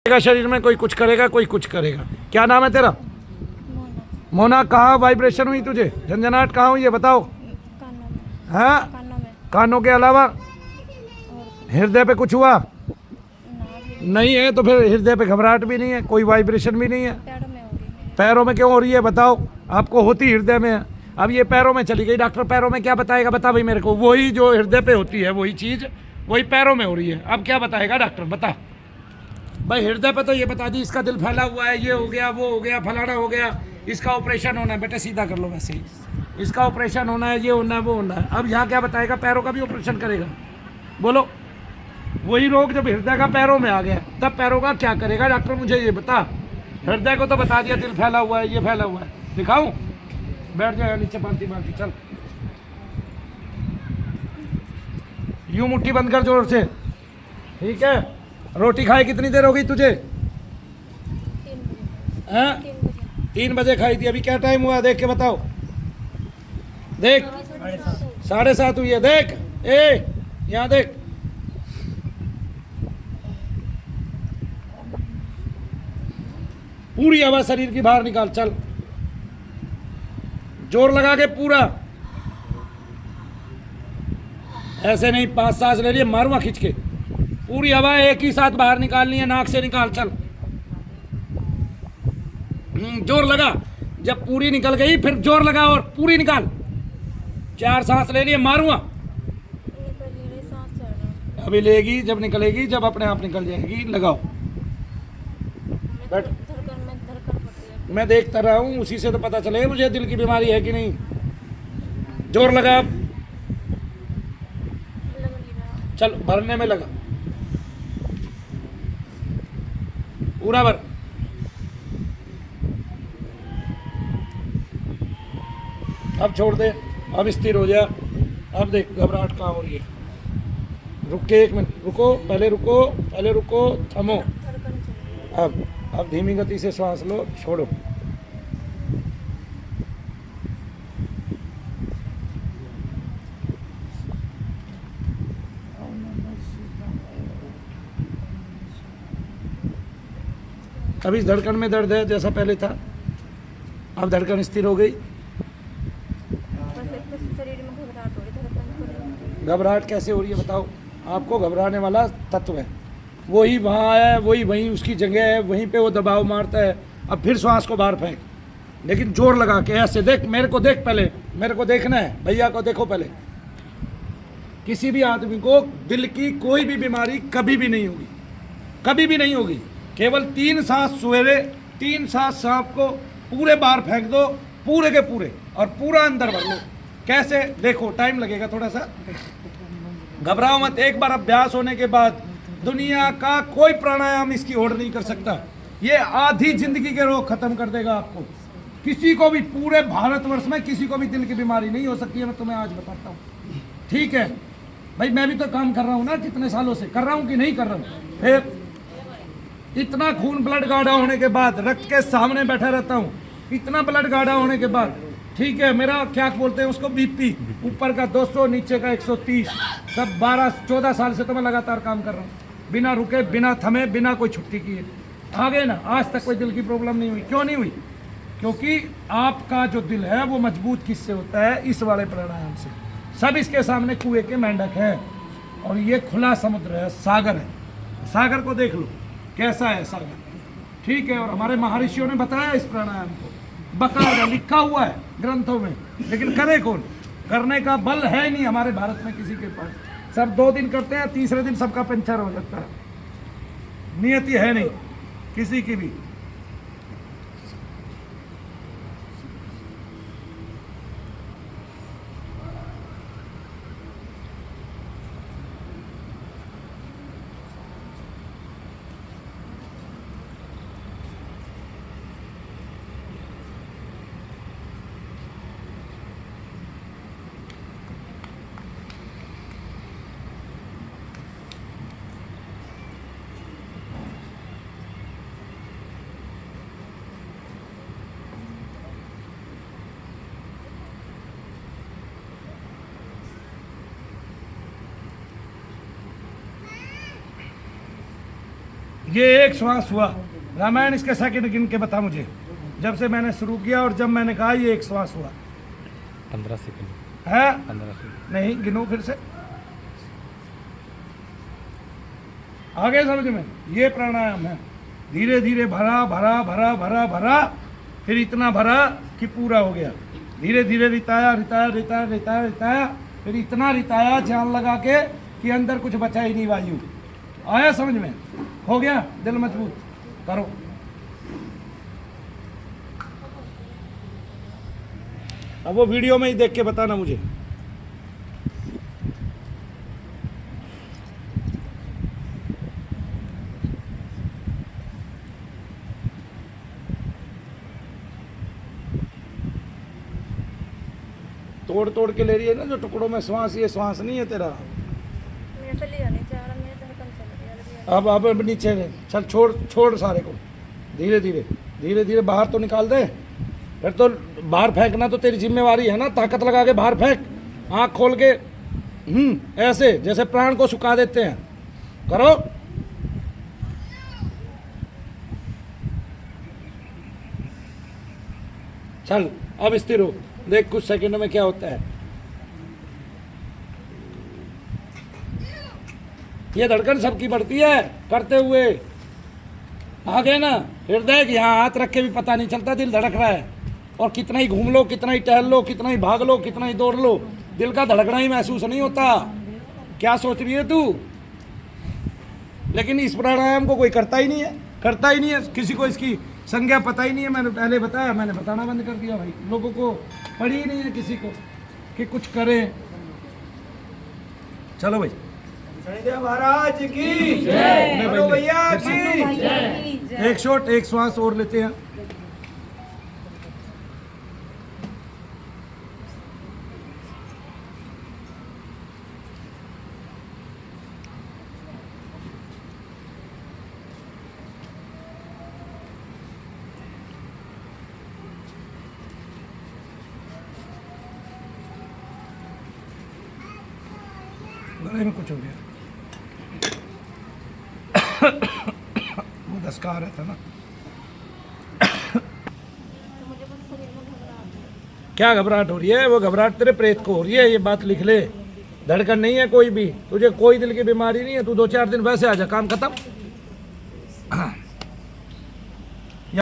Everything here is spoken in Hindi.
शरीर में कोई कुछ करेगा, कोई कुछ करेगा। क्या नाम है तेरा? मोना। मोना। कहाँ वाइब्रेशन हुई तुझे? झंझनाहट कहाँ हुई है बताओ? कानों में। हाँ, कानों में। कानों के अलावा और हृदय पे कुछ हुआ? ना भी नहीं है तो फिर हृदय पे घबराहट भी नहीं है, कोई वाइब्रेशन भी नहीं है। पैरों में हो रही मेरे। पैरों में क्यों हो रही है बताओ? आपको होती हृदय में है, अब ये पैरों में चली गई। डॉक्टर पैरों में क्या बताएगा? बता भाई मेरे को। वही जो हृदय पे होती है वही चीज़ वही पैरों में हो रही है। अब क्या बताएगा डॉक्टर? बता भाई। हृदय पे तो ये बता दी इसका दिल फैला हुआ है, ये हो गया, वो हो गया, फलाना हो गया, इसका ऑपरेशन होना है। बेटे सीधा कर लो वैसे ही, इसका ऑपरेशन होना है, ये होना है, वो होना है। अब यहाँ क्या बताएगा? पैरों का भी ऑपरेशन करेगा। बोलो, वही रोग जब हृदय का पैरों में आ गया तब पैरों का क्या करेगा डॉक्टर? मुझे ये बता। हृदय को तो बता दिया दिल फैला हुआ है, ये फैला हुआ है। दिखाऊं? बैठ जाएगा नीचे, बांधती बांधती चल। यूं मुट्ठी बंद कर जोर से, ठीक है? रोटी खाए कितनी देर हो गई तुझे? 3 बजे। हैं? 3 बजे। 3 बजे खाई थी। अभी क्या टाइम हुआ देख के बताओ। देख 7:30 हुई है। देख, ए यहाँ देख। पूरी हवा शरीर की बाहर निकाल। चल, जोर लगा के पूरा। ऐसे नहीं, 5 सांस ले रही है, मारूंगा खींच के। पूरी हवा एक ही साथ बाहर निकालनी है, नाक से निकाल। चल, जोर लगा। जब पूरी निकल गई फिर जोर लगा और पूरी निकाल। 4 सांस ले लिए, मारूंगा। निकल रही सांस चढ़ रहा। अभी लेगी, जब निकलेगी, जब अपने आप निकल जाएगी। लगाओ। बैठ। धड़कन पड़ती है। मैं देखता रहा हूँ, उसी से तो पता चलेगा मुझे दिल की बीमारी है कि नहीं। जोर लगा। अब लग नहीं रहा। चल, भरने में लगा। पूरा भर। अब छोड़ दे, अब स्थिर हो जा। अब देख घबराहट कहाँ हो रही है। रुक के 1 मिनट रुको, पहले रुको, पहले रुको, थमो। धड़कन चल रही है। अब धीमी गति से सांस लो, छोड़ो। अभी इस धड़कन में दर्द है जैसा पहले था? अब धड़कन स्थिर हो गई। बस एक शरीर में घबराहट हो रही, धड़कन हो रही। घबराहट कैसे हो रही है बताओ? आपको घबराने वाला तत्व है, वही वहाँ है, वही वहीं उसकी जगह है, वहीं पे वो दबाव मारता है। अब फिर श्वास को बाहर फेंक, लेकिन जोर लगा के। ऐसे देख, मेरे को देख, पहले मेरे को देखना है, भैया को देखो पहले। किसी भी आदमी को दिल की कोई भी बीमारी कभी भी नहीं होगी, कभी भी नहीं होगी। केवल 3 सांस सवेरे, 3 सांस शाम को, पूरे बाहर फेंक दो, पूरे के पूरे, और पूरा अंदर भर लो। कैसे? देखो, टाइम लगेगा थोड़ा सा, घबराओ मत। एक बार अभ्यास होने के बाद दुनिया का कोई प्राणायाम इसकी होड़ नहीं कर सकता। ये आधी जिंदगी के रोग खत्म कर देगा आपको। किसी को भी, पूरे भारतवर्ष में किसी को भी दिल की बीमारी नहीं हो सकती है, मैं तुम्हें आज बताता हूँ, ठीक है भाई? मैं भी तो काम कर रहा हूँ ना, कितने सालों से कर रहा हूँ कि नहीं कर रहा हूँ? फिर इतना खून ब्लड गाढ़ा होने के बाद, रक्त के सामने बैठा रहता हूँ, इतना ब्लड गाढ़ा होने के बाद, ठीक है? मेरा क्या बोलते हैं उसको, बीपी, ऊपर का 200, नीचे का 130। सब 12-14 साल से तो मैं लगातार काम कर रहा हूँ, बिना रुके, बिना थमे, बिना कोई छुट्टी किए। आगे ना, आज तक कोई दिल की प्रॉब्लम नहीं हुई। क्यों नहीं हुई? क्योंकि आपका जो दिल है वो मजबूत किससे होता है? इस वाले प्राणायाम से। सब इसके सामने कुएं के मेंढक हैं, और ये खुला समुद्र है, सागर है। सागर को देख लो कैसा है सागर, ठीक है? और हमारे महर्षियों ने बताया इस प्राणायाम को, बकायदा लिखा हुआ है ग्रंथों में, लेकिन करे कौन? करने का बल है नहीं हमारे भारत में किसी के पास। सब 2 दिन करते हैं, तीसरे दिन सबका पंचर हो जाता है। नियति है नहीं किसी की भी। ये एक श्वास हुआ। रामायण इसके सेकंड गिन के बता मुझे, जब से मैंने शुरू किया और जब मैंने कहा ये एक श्वास हुआ। 15 सेकंड। है 15 सेकंड। नहीं, गिनो फिर से। आगे समझ में, ये प्राणायाम है। धीरे धीरे भरा भरा भरा भरा भरा, फिर इतना भरा कि पूरा हो गया। धीरे धीरे रिताया रिताया रिताया रिताया रिताया, फिर इतना रिताया जान लगा के कि अंदर कुछ बचा ही नहीं वायु। आया समझ में? हो गया? दिल मजबूत करो। अब वो वीडियो में ही देख के बताना मुझे। तोड़ तोड़ के ले रही है ना जो टुकड़ों में श्वास, ये श्वास नहीं है तेरा। मेरे से लिया नहीं जा रहा, मेरे धड़कन चल रही है। अब नीचे ले चल, छोड़ छोड़ सारे को। धीरे धीरे धीरे धीरे बाहर तो निकाल दे। फिर तो बाहर फेंकना तो तेरी जिम्मेवारी है ना, ताकत लगा के बाहर फेंक, आँख खोल के। ऐसे जैसे प्राण को सुखा देते हैं, करो। चल अब स्थिर हो, देख कुछ सेकंड में क्या होता है। ये धड़कन सबकी बढ़ती है करते हुए। आगे ना, फिर देख यहाँ हाथ रख के भी पता नहीं चलता दिल धड़क रहा है। और कितना ही घूम लो, कितना ही टहल लो, कितना ही भाग लो, कितना ही दौड़ लो, दिल का धड़कना ही महसूस नहीं होता। क्या सोच रही है तू? लेकिन इस प्राणायाम को कोई करता ही नहीं है, करता ही नहीं है। किसी को इसकी संज्ञा पता ही नहीं है। मैंने पहले बताया, मैंने बताना बंद कर दिया भाई। लोगों को पड़ी ही नहीं है किसी को कि कुछ करें। चलो भाई, शनिदेव महाराज की जय। बोलो भैया फिर से। की एक शॉट, एक श्वास और लेते हैं। गले में कुछ हो गया। वो दसका आ रहा था ना। तो मुझे बस शरीर में घबराहट है। क्या घबराहट हो रही है? वो घबराहट तेरे प्रेत को हो रही है, ये बात लिख ले। धड़कन नहीं है कोई भी, तुझे कोई दिल की बीमारी नहीं है। तू 2-4 दिन वैसे आ जा, काम खत्म।